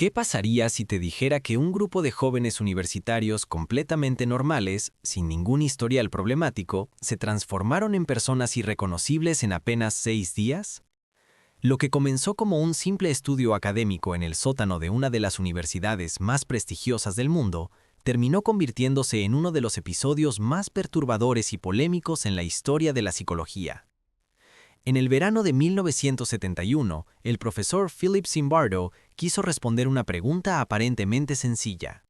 ¿Qué pasaría si te dijera que un grupo de jóvenes universitarios completamente normales, sin ningún historial problemático, se transformaron en personas irreconocibles en apenas 6 días? Lo que comenzó como un simple estudio académico en el sótano de una de las universidades más prestigiosas del mundo, terminó convirtiéndose en uno de los episodios más perturbadores y polémicos en la historia de la psicología. En el verano de 1971, el profesor Philip Zimbardo quiso responder una pregunta aparentemente sencilla.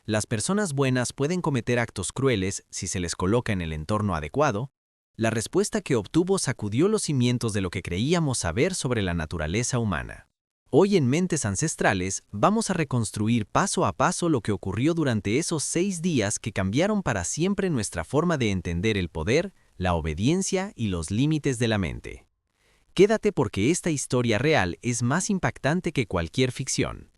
¿Las personas buenas pueden cometer actos crueles si se les coloca en el entorno adecuado? La respuesta que obtuvo sacudió los cimientos de lo que creíamos saber sobre la naturaleza humana. Hoy en Mentes Ancestrales vamos a reconstruir paso a paso lo que ocurrió durante esos 6 días que cambiaron para siempre nuestra forma de entender el poder, la obediencia y los límites de la mente. Quédate porque esta historia real es más impactante que cualquier ficción.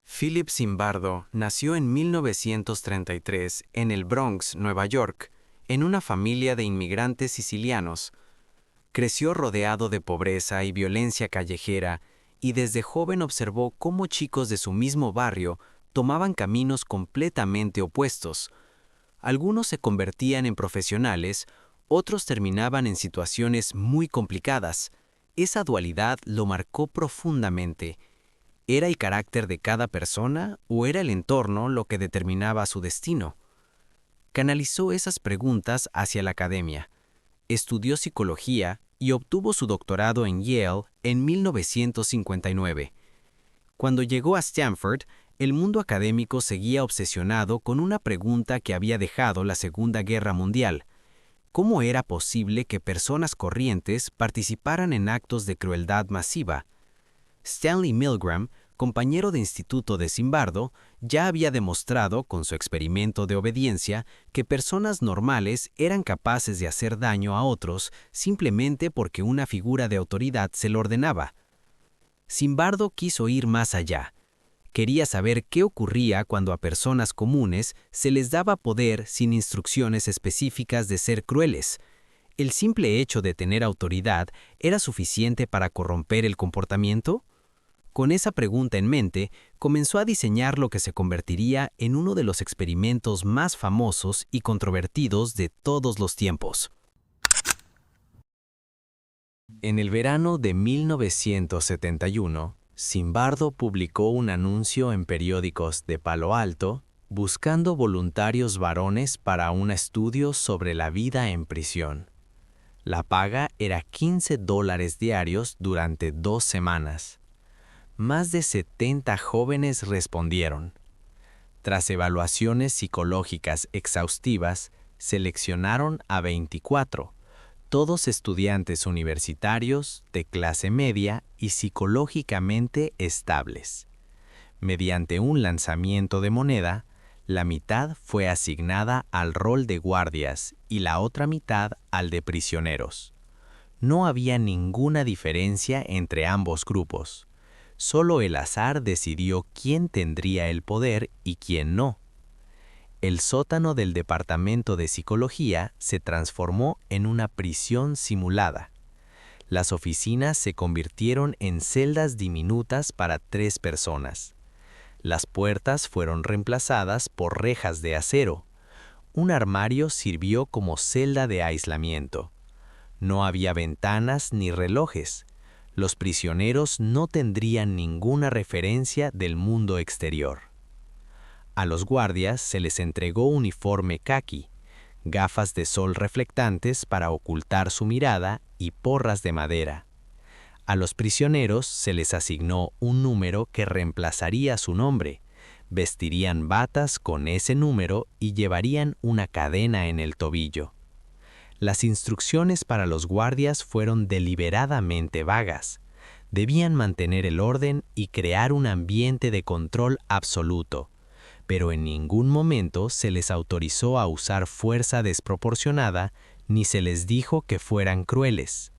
Philip Zimbardo nació en 1933 en el Bronx, Nueva York, en una familia de inmigrantes sicilianos. Creció rodeado de pobreza y violencia callejera y desde joven observó cómo chicos de su mismo barrio tomaban caminos completamente opuestos. Algunos se convertían en profesionales, otros terminaban en situaciones muy complicadas. Esa dualidad lo marcó profundamente. ¿Era el carácter de cada persona o era el entorno lo que determinaba su destino? Canalizó esas preguntas hacia la academia. Estudió psicología y obtuvo su doctorado en Yale en 1959. Cuando llegó a Stanford, el mundo académico seguía obsesionado con una pregunta que había dejado la Segunda Guerra Mundial. ¿Cómo era posible que personas corrientes participaran en actos de crueldad masiva? Stanley Milgram, compañero de instituto de Zimbardo, ya había demostrado con su experimento de obediencia que personas normales eran capaces de hacer daño a otros simplemente porque una figura de autoridad se lo ordenaba. Zimbardo quiso ir más allá. Quería saber qué ocurría cuando a personas comunes se les daba poder sin instrucciones específicas de ser crueles. ¿El simple hecho de tener autoridad era suficiente para corromper el comportamiento? Con esa pregunta en mente, comenzó a diseñar lo que se convertiría en uno de los experimentos más famosos y controvertidos de todos los tiempos. En el verano de 1971, Zimbardo publicó un anuncio en periódicos de Palo Alto buscando voluntarios varones para un estudio sobre la vida en prisión. La paga era $15 diarios durante 2 semanas. Más de 70 jóvenes respondieron. Tras evaluaciones psicológicas exhaustivas, seleccionaron a 24, todos estudiantes universitarios de clase media y psicológicamente estables. Mediante un lanzamiento de moneda, la mitad fue asignada al rol de guardias y la otra mitad al de prisioneros. No había ninguna diferencia entre ambos grupos. Solo el azar decidió quién tendría el poder y quién no. El sótano del Departamento de Psicología se transformó en una prisión simulada. Las oficinas se convirtieron en celdas diminutas para 3 personas. Las puertas fueron reemplazadas por rejas de acero. Un armario sirvió como celda de aislamiento. No había ventanas ni relojes. Los prisioneros no tendrían ninguna referencia del mundo exterior. A los guardias se les entregó uniforme caqui, gafas de sol reflectantes para ocultar su mirada y porras de madera. A los prisioneros se les asignó un número que reemplazaría su nombre, vestirían batas con ese número y llevarían una cadena en el tobillo. Las instrucciones para los guardias fueron deliberadamente vagas. Debían mantener el orden y crear un ambiente de control absoluto, pero en ningún momento se les autorizó a usar fuerza desproporcionada ni se les dijo que fueran crueles.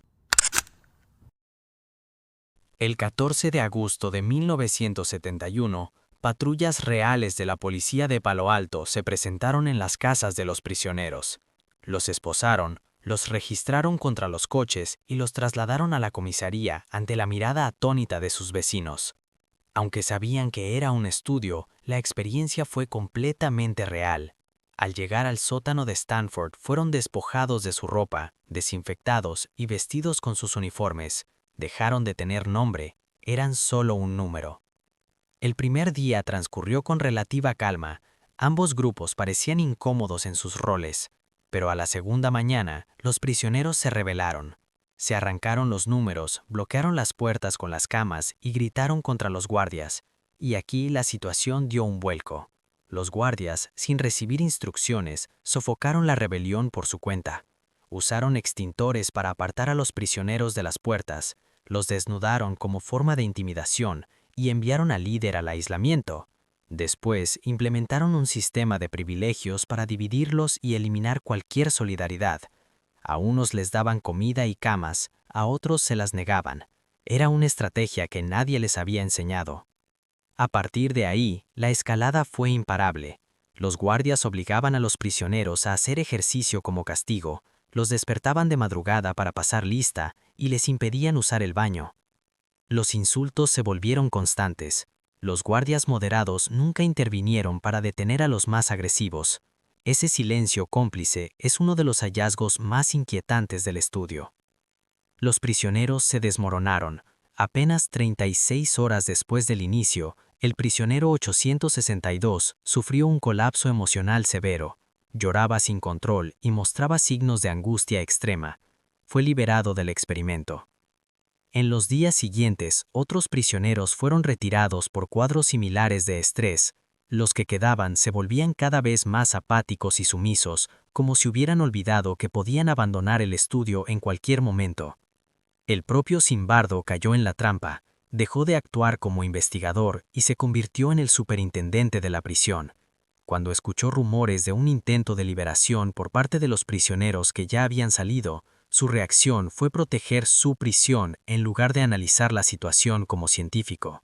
El 14 de agosto de 1971, patrullas reales de la policía de Palo Alto se presentaron en las casas de los prisioneros. Los esposaron, Los registraron contra los coches y los trasladaron a la comisaría ante la mirada atónita de sus vecinos. Aunque sabían que era un estudio, la experiencia fue completamente real. Al llegar al sótano de Stanford, fueron despojados de su ropa, desinfectados y vestidos con sus uniformes. Dejaron de tener nombre, eran solo un número. El primer día transcurrió con relativa calma. Ambos grupos parecían incómodos en sus roles, pero a la segunda mañana, los prisioneros se rebelaron. Se arrancaron los números, bloquearon las puertas con las camas y gritaron contra los guardias. Y aquí la situación dio un vuelco. Los guardias, sin recibir instrucciones, sofocaron la rebelión por su cuenta. Usaron extintores para apartar a los prisioneros de las puertas, los desnudaron como forma de intimidación y enviaron al líder al aislamiento. Después, implementaron un sistema de privilegios para dividirlos y eliminar cualquier solidaridad. A unos les daban comida y camas, a otros se las negaban. Era una estrategia que nadie les había enseñado. A partir de ahí, la escalada fue imparable. Los guardias obligaban a los prisioneros a hacer ejercicio como castigo, los despertaban de madrugada para pasar lista y les impedían usar el baño. Los insultos se volvieron constantes. Los guardias moderados nunca intervinieron para detener a los más agresivos. Ese silencio cómplice es uno de los hallazgos más inquietantes del estudio. Los prisioneros se desmoronaron. Apenas 36 horas después del inicio, el prisionero 862 sufrió un colapso emocional severo. Lloraba sin control y mostraba signos de angustia extrema. Fue liberado del experimento. En los días siguientes, otros prisioneros fueron retirados por cuadros similares de estrés. Los que quedaban se volvían cada vez más apáticos y sumisos, como si hubieran olvidado que podían abandonar el estudio en cualquier momento. El propio Zimbardo cayó en la trampa, dejó de actuar como investigador y se convirtió en el superintendente de la prisión. Cuando escuchó rumores de un intento de liberación por parte de los prisioneros que ya habían salido, su reacción fue proteger su prisión en lugar de analizar la situación como científico.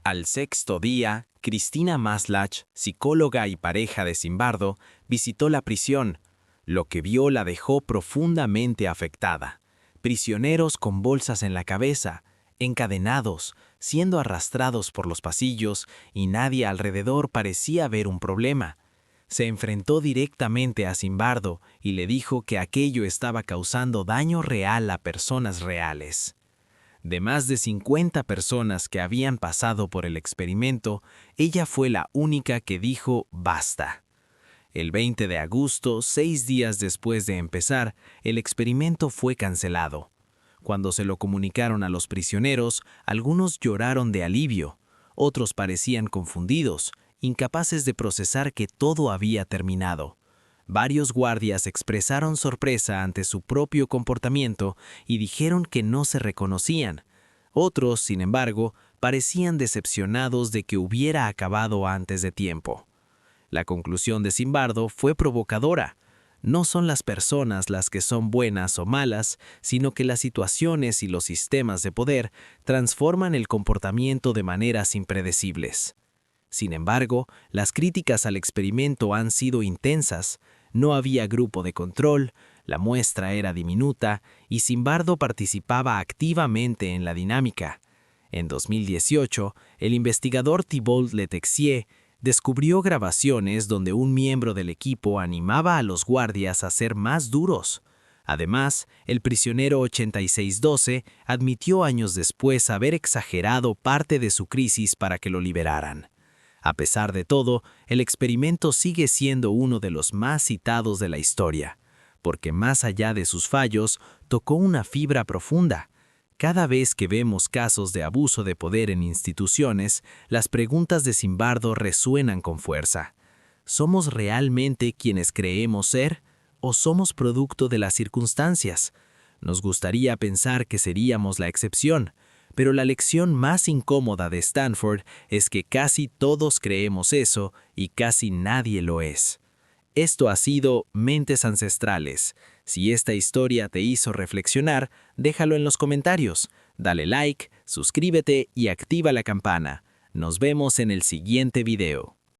Al sexto día, Cristina Maslach, psicóloga y pareja de Zimbardo, visitó la prisión. Lo que vio la dejó profundamente afectada. Prisioneros con bolsas en la cabeza, encadenados, siendo arrastrados por los pasillos y nadie alrededor parecía ver un problema. Se enfrentó directamente a Zimbardo y le dijo que aquello estaba causando daño real a personas reales. De más de 50 personas que habían pasado por el experimento, ella fue la única que dijo basta. El 20 de agosto, 6 días después de empezar, el experimento fue cancelado. Cuando se lo comunicaron a los prisioneros, algunos lloraron de alivio, otros parecían confundidos, incapaces de procesar que todo había terminado. Varios guardias expresaron sorpresa ante su propio comportamiento y dijeron que no se reconocían. Otros, sin embargo, parecían decepcionados de que hubiera acabado antes de tiempo. La conclusión de Zimbardo fue provocadora. No son las personas las que son buenas o malas, sino que las situaciones y los sistemas de poder transforman el comportamiento de maneras impredecibles. Sin embargo, las críticas al experimento han sido intensas. No había grupo de control, la muestra era diminuta y Zimbardo participaba activamente en la dinámica. En 2018, el investigador Thibault Letexier descubrió grabaciones donde un miembro del equipo animaba a los guardias a ser más duros. Además, el prisionero 8612 admitió años después haber exagerado parte de su crisis para que lo liberaran. A pesar de todo, el experimento sigue siendo uno de los más citados de la historia, porque más allá de sus fallos, tocó una fibra profunda. Cada vez que vemos casos de abuso de poder en instituciones, las preguntas de Zimbardo resuenan con fuerza. ¿Somos realmente quienes creemos ser o somos producto de las circunstancias? Nos gustaría pensar que seríamos la excepción, pero la lección más incómoda de Stanford es que casi todos creemos eso y casi nadie lo es. Esto ha sido Mentes Ancestrales. Si esta historia te hizo reflexionar, déjalo en los comentarios. Dale like, suscríbete y activa la campana. Nos vemos en el siguiente video.